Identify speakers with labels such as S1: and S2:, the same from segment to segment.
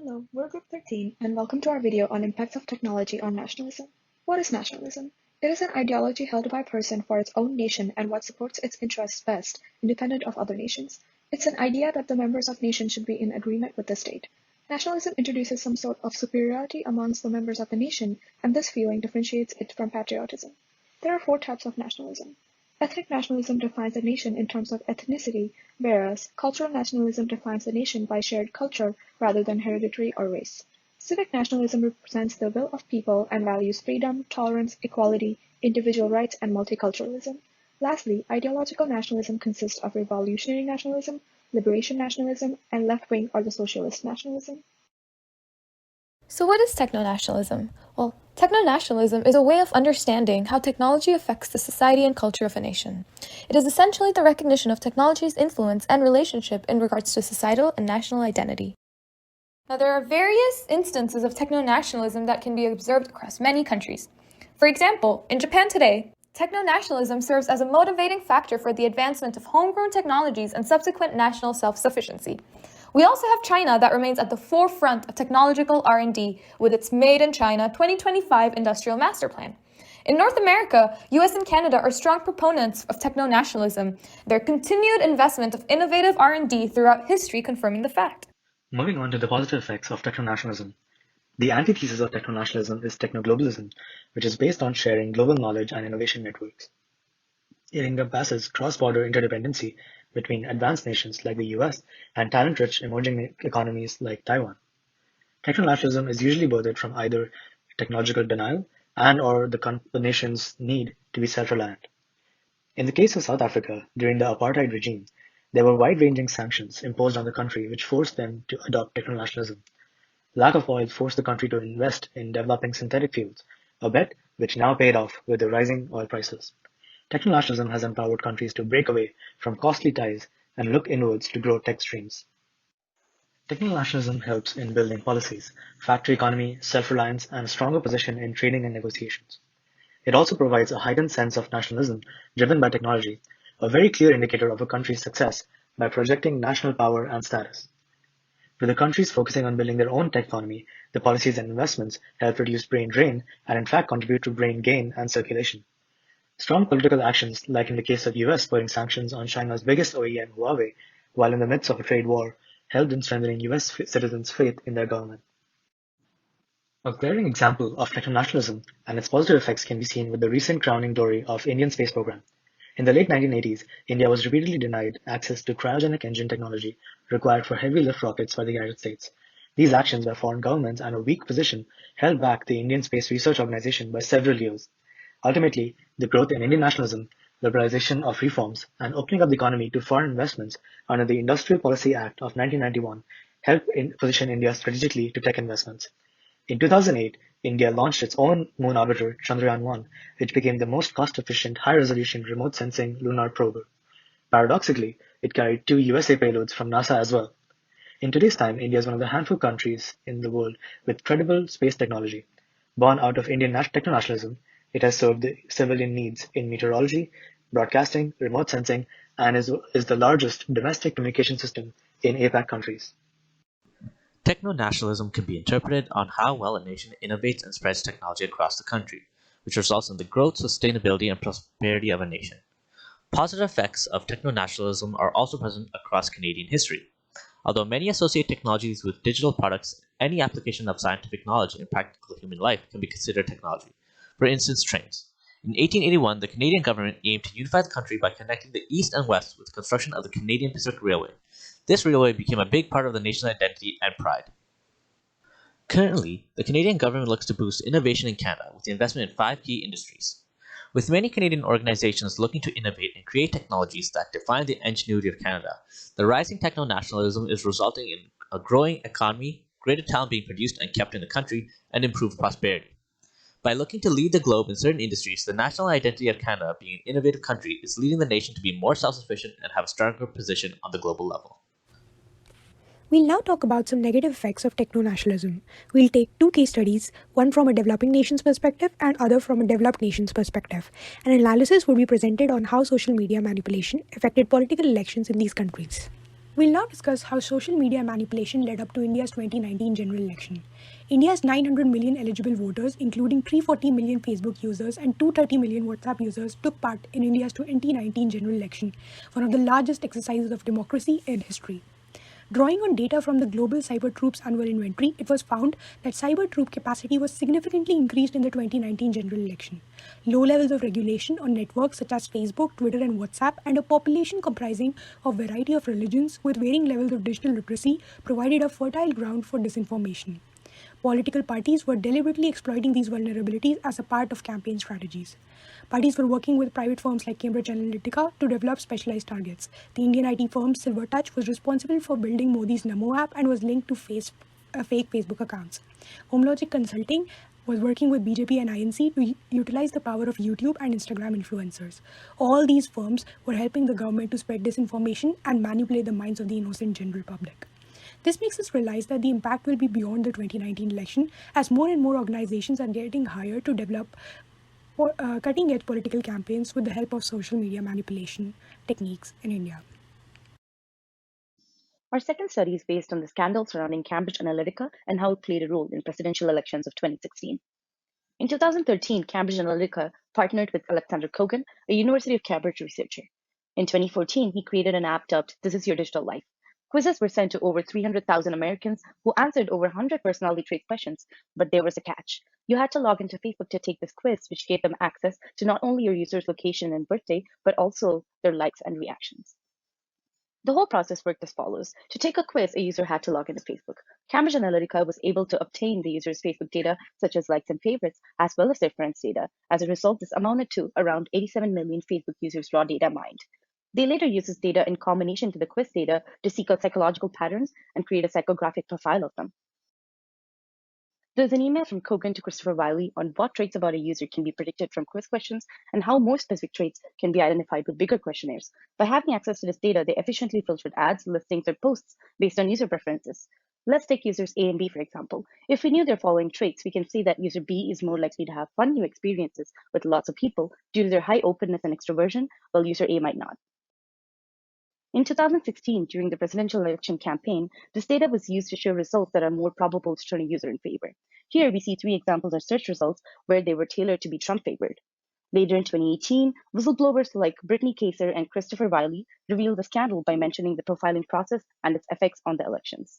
S1: Hello, we're Group 13, and welcome to our video on impacts of technology on nationalism. What is nationalism? It is an ideology held by a person for its own nation and what supports its interests best, independent of other nations. It's an idea that the members of nations should be in agreement with the state. Nationalism introduces some sort of superiority amongst the members of the nation, and this feeling differentiates it from patriotism. There are four types of nationalism. Ethnic nationalism defines a nation in terms of ethnicity, whereas cultural nationalism defines the nation by shared culture rather than hereditary or race. Civic nationalism represents the will of people and values freedom, tolerance, equality, individual rights, and multiculturalism. Lastly, ideological nationalism consists of revolutionary nationalism, liberation nationalism, and left-wing or the socialist nationalism.
S2: So what is techno-nationalism? Well, techno-nationalism is a way of understanding how technology affects the society and culture of a nation. It is essentially the recognition of technology's influence and relationship in regards to societal and national identity. Now, there are various instances of techno-nationalism that can be observed across many countries. For example, in Japan today, techno-nationalism serves as a motivating factor for the advancement of homegrown technologies and subsequent national self-sufficiency. We also have China that remains at the forefront of technological R&D with its Made in China 2025 Industrial Master Plan. In North America, US and Canada are strong proponents of techno-nationalism, their continued investment of innovative R&D throughout history confirming the fact.
S3: Moving on to the positive effects of techno-nationalism. The antithesis of techno-nationalism is techno-globalism, which is based on sharing global knowledge and innovation networks. It encompasses cross-border interdependency between advanced nations like the US and talent-rich emerging economies like Taiwan. Techno-nationalism is usually birthed from either technological denial and or the nation's need to be self-reliant. In the case of South Africa, during the apartheid regime, there were wide-ranging sanctions imposed on the country which forced them to adopt techno-nationalism. Lack of oil forced the country to invest in developing synthetic fuels, a bet which now paid off with the rising oil prices. Techno-nationalism has empowered countries to break away from costly ties and look inwards to grow tech streams. Techno-nationalism helps in building policies, factory economy, self-reliance, and a stronger position in trading and negotiations. It also provides a heightened sense of nationalism driven by technology, a very clear indicator of a country's success by projecting national power and status. With the countries focusing on building their own tech economy, the policies and investments help reduce brain drain and in fact contribute to brain gain and circulation. Strong political actions, like in the case of US putting sanctions on China's biggest OEM, Huawei, while in the midst of a trade war, helped in strengthening US citizens' faith in their government. A glaring example of techno-nationalism and its positive effects can be seen with the recent crowning glory of Indian space program. In the late 1980s, India was repeatedly denied access to cryogenic engine technology required for heavy lift rockets by the United States. These actions by foreign governments and a weak position held back the Indian Space Research Organization by several years. Ultimately, the growth in Indian nationalism, liberalization of reforms, and opening up the economy to foreign investments under the Industrial Policy Act of 1991 helped position India strategically to tech investments. In 2008, India launched its own moon orbiter, Chandrayaan-1, which became the most cost-efficient, high-resolution remote sensing lunar probe. Paradoxically, it carried 2 USA payloads from NASA as well. In today's time, India is one of the handful of countries in the world with credible space technology. Born out of Indian techno-nationalism, it has served the civilian needs in meteorology, broadcasting, remote sensing, and is the largest domestic communication system in APAC countries.
S4: Techno-nationalism can be interpreted on how well a nation innovates and spreads technology across the country, which results in the growth, sustainability, and prosperity of a nation. Positive effects of techno-nationalism are also present across Canadian history. Although many associate technologies with digital products, any application of scientific knowledge in practical human life can be considered technology. For instance, trains. In 1881, the Canadian government aimed to unify the country by connecting the East and West with the construction of the Canadian Pacific Railway. This railway became a big part of the nation's identity and pride. Currently, the Canadian government looks to boost innovation in Canada with the investment in 5 key industries. With many Canadian organizations looking to innovate and create technologies that define the ingenuity of Canada, the rising techno-nationalism is resulting in a growing economy, greater talent being produced and kept in the country, and improved prosperity. By looking to lead the globe in certain industries, the national identity of Canada, being an innovative country, is leading the nation to be more self-sufficient and have a stronger position on the global level.
S5: We'll now talk about some negative effects of techno-nationalism. We'll take 2 case studies, one from a developing nation's perspective and other from a developed nation's perspective. An analysis will be presented on how social media manipulation affected political elections in these countries. We'll now discuss how social media manipulation led up to India's 2019 general election. India's 900 million eligible voters, including 340 million Facebook users and 230 million WhatsApp users, took part in India's 2019 general election, one of the largest exercises of democracy in history. Drawing on data from the Global Cyber Troops Annual Inventory, it was found that cyber troop capacity was significantly increased in the 2019 general election. Low levels of regulation on networks such as Facebook, Twitter, and WhatsApp, and a population comprising of a variety of religions with varying levels of digital literacy provided a fertile ground for disinformation. Political parties were deliberately exploiting these vulnerabilities as a part of campaign strategies. Parties were working with private firms like Cambridge Analytica to develop specialized targets. The Indian IT firm Silvertouch was responsible for building Modi's Namo app and was linked to fake Facebook accounts. HomeLogic Consulting was working with BJP and INC to utilize the power of YouTube and Instagram influencers. All these firms were helping the government to spread disinformation and manipulate the minds of the innocent general public. This makes us realize that the impact will be beyond the 2019 election, as more and more organizations are getting hired to develop cutting-edge political campaigns with the help of social media manipulation techniques in India.
S6: Our second study is based on the scandal surrounding Cambridge Analytica and how it played a role in presidential elections of 2016. In 2013, Cambridge Analytica partnered with Alexander Kogan, a University of Cambridge researcher. In 2014, he created an app dubbed This Is Your Digital Life. Quizzes were sent to over 300,000 Americans who answered over 100 personality trait questions, but there was a catch. You had to log into Facebook to take this quiz, which gave them access to not only your user's location and birthday, but also their likes and reactions. The whole process worked as follows. To take a quiz, a user had to log into Facebook. Cambridge Analytica was able to obtain the user's Facebook data, such as likes and favorites, as well as their friends' data. As a result, this amounted to around 87 million Facebook users' raw data mined. They later used this data in combination to the quiz data to seek out psychological patterns and create a psychographic profile of them. There's an email from Kogan to Christopher Wiley on what traits about a user can be predicted from quiz questions and how more specific traits can be identified with bigger questionnaires. By having access to this data, they efficiently filtered ads, listings, or posts based on user preferences. Let's take users A and B, for example. If we knew their following traits, we can see that user B is more likely to have fun new experiences with lots of people due to their high openness and extroversion, while user A might not. In 2016, during the presidential election campaign, this data was used to show results that are more probable to turn a user in favor. Here, we see 3 examples of search results where they were tailored to be Trump favored. Later in 2018, whistleblowers like Brittany Kaser and Christopher Wiley revealed the scandal by mentioning the profiling process and its effects on the elections.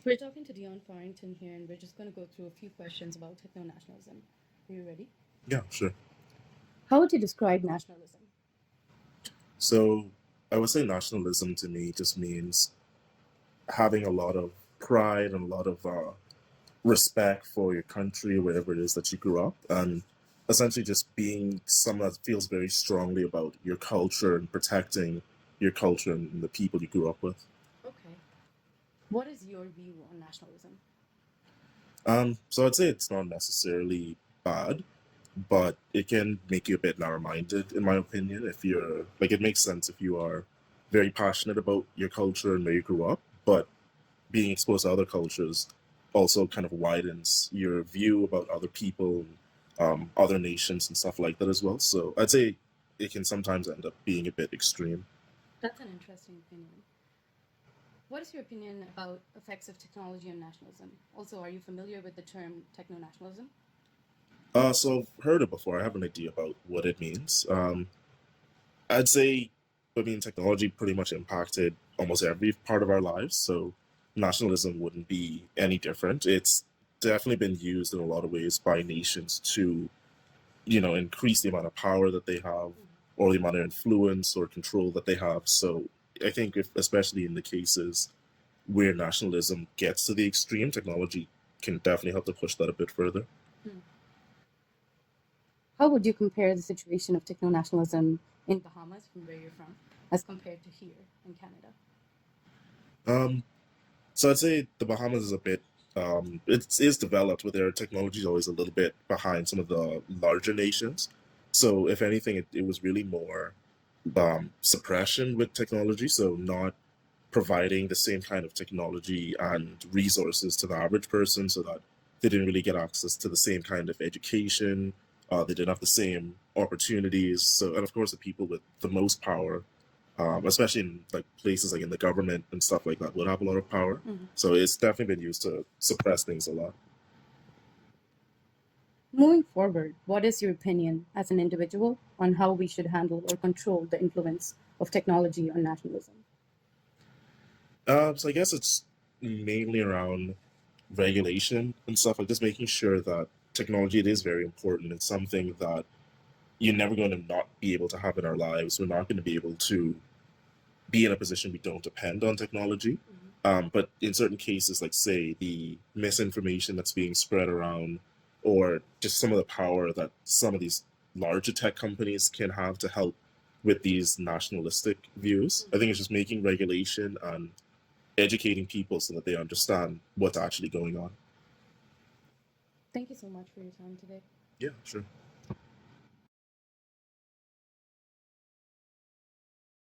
S7: We're talking to Dion Farrington here, and we're just going to go through a few questions about techno-nationalism. Are you ready?
S8: Yeah, sure.
S7: How would you describe nationalism?
S8: So I would say nationalism to me just means having a lot of pride and a lot of respect for your country, wherever it is that you grew up, and essentially just being someone that feels very strongly about your culture and protecting your culture and the people you grew up with.
S7: Okay. What is your view on nationalism?
S8: So I'd say it's not necessarily bad, but it can make you a bit narrow-minded, in my opinion. If you're like, it makes sense if you are very passionate about your culture and where you grew up, but being exposed to other cultures also kind of widens your view about other people, other nations, and stuff like that as well. So I'd say it can sometimes end up being a bit extreme.
S7: That's an interesting opinion. What is your opinion about effects of technology on nationalism? Also, are you familiar with the term techno-nationalism?
S8: So I've heard it before. I have an idea about what it means. I'd say, technology pretty much impacted almost every part of our lives, so nationalism wouldn't be any different. It's definitely been used in a lot of ways by nations to, increase the amount of power that they have, or the amount of influence or control that they have. So I think, especially in the cases where nationalism gets to the extreme, technology can definitely help to push that a bit further.
S7: How would you compare the situation of techno-nationalism in Bahamas, from where you're from, as compared to here in Canada?
S8: So I'd say the Bahamas is a bit, it is developed, but their technology is always a little bit behind some of the larger nations. So if anything, it was really more suppression with technology, so not providing the same kind of technology and resources to the average person, so that they didn't really get access to the same kind of education. They didn't have the same opportunities. So, and of course, the people with the most power especially in like places like in the government and stuff like that would have a lot of power. So it's definitely been used to suppress things a lot.
S7: Moving forward, what is your opinion as an individual on how we should handle or control the influence of technology on nationalism?
S8: So I guess it's mainly around regulation and stuff, like just making sure that technology, it is very important. It's something that you're never going to not be able to have in our lives. We're not going to be able to be in a position we don't depend on technology. But in certain cases, like say the misinformation that's being spread around, or just some of the power that some of these larger tech companies can have to help with these nationalistic views, I think it's just making regulation and educating people so that they understand what's actually going on.
S7: Thank you so much for your time today.
S8: Yeah, sure.